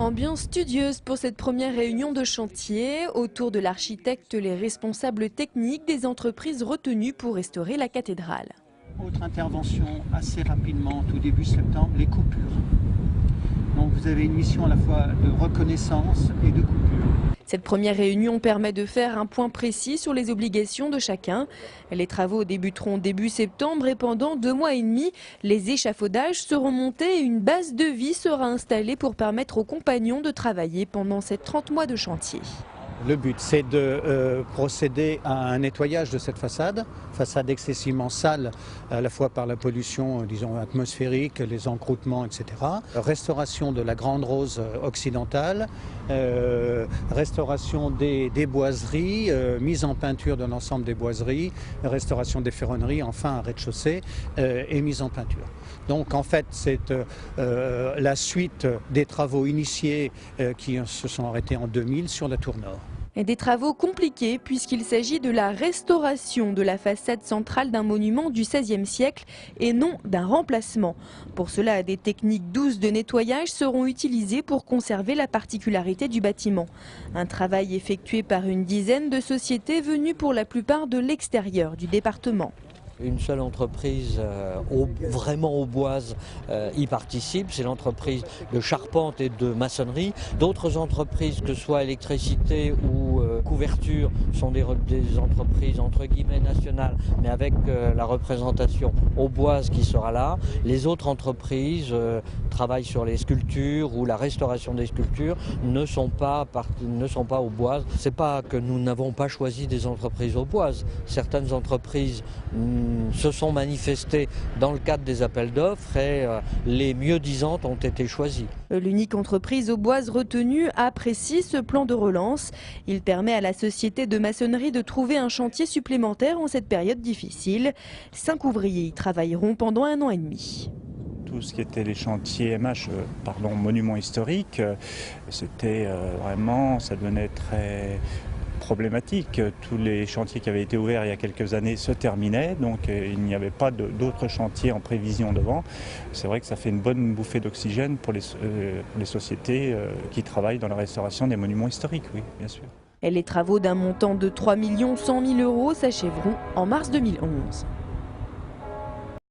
Ambiance studieuse pour cette première réunion de chantier. Autour de l'architecte, les responsables techniques des entreprises retenues pour restaurer la cathédrale. Autre intervention assez rapidement, tout début septembre, les coupures. Donc vous avez une mission à la fois de reconnaissance et de coupure. Cette première réunion permet de faire un point précis sur les obligations de chacun. Les travaux débuteront début septembre et pendant 2 mois et demi, les échafaudages seront montés et une base de vie sera installée pour permettre aux compagnons de travailler pendant ces 30 mois de chantier. Le but, c'est de procéder à un nettoyage de cette façade excessivement sale, à la fois par la pollution, disons, atmosphérique, les encroûtements, etc. Restauration de la Grande Rose occidentale, restauration des boiseries, mise en peinture de l'ensemble des boiseries, restauration des ferronneries, enfin un rez-de-chaussée et mise en peinture. Donc en fait, c'est la suite des travaux initiés qui se sont arrêtés en 2000 sur la tour nord. Et des travaux compliqués puisqu'il s'agit de la restauration de la façade centrale d'un monument du XVIe siècle et non d'un remplacement. Pour cela, des techniques douces de nettoyage seront utilisées pour conserver la particularité du bâtiment. Un travail effectué par une dizaine de sociétés venues pour la plupart de l'extérieur du département. Une seule entreprise vraiment auboise y participe, c'est l'entreprise de charpente et de maçonnerie. D'autres entreprises, que ce soit électricité ou couverture, sont des entreprises entre guillemets nationales, mais avec la représentation auboise qui sera là. Les autres entreprises travaillent sur les sculptures ou la restauration des sculptures, ne sont pas auboises. C'est pas que nous n'avons pas choisi des entreprises auboises. Certaines entreprises se sont manifestées dans le cadre des appels d'offres et les mieux disantes ont été choisies. L'unique entreprise auboise retenue apprécie ce plan de relance. Il permet à la société de maçonnerie de trouver un chantier supplémentaire en cette période difficile. 5 ouvriers y travailleront pendant 1 an et demi. Tout ce qui était les chantiers monuments historiques, c'était vraiment, ça devenait très problématique. Tous les chantiers qui avaient été ouverts il y a quelques années se terminaient, donc il n'y avait pas d'autres chantiers en prévision devant. C'est vrai que ça fait une bonne bouffée d'oxygène pour les sociétés qui travaillent dans la restauration des monuments historiques, oui, bien sûr. Et les travaux d'un montant de 3 100 000 € s'achèveront en mars 2011.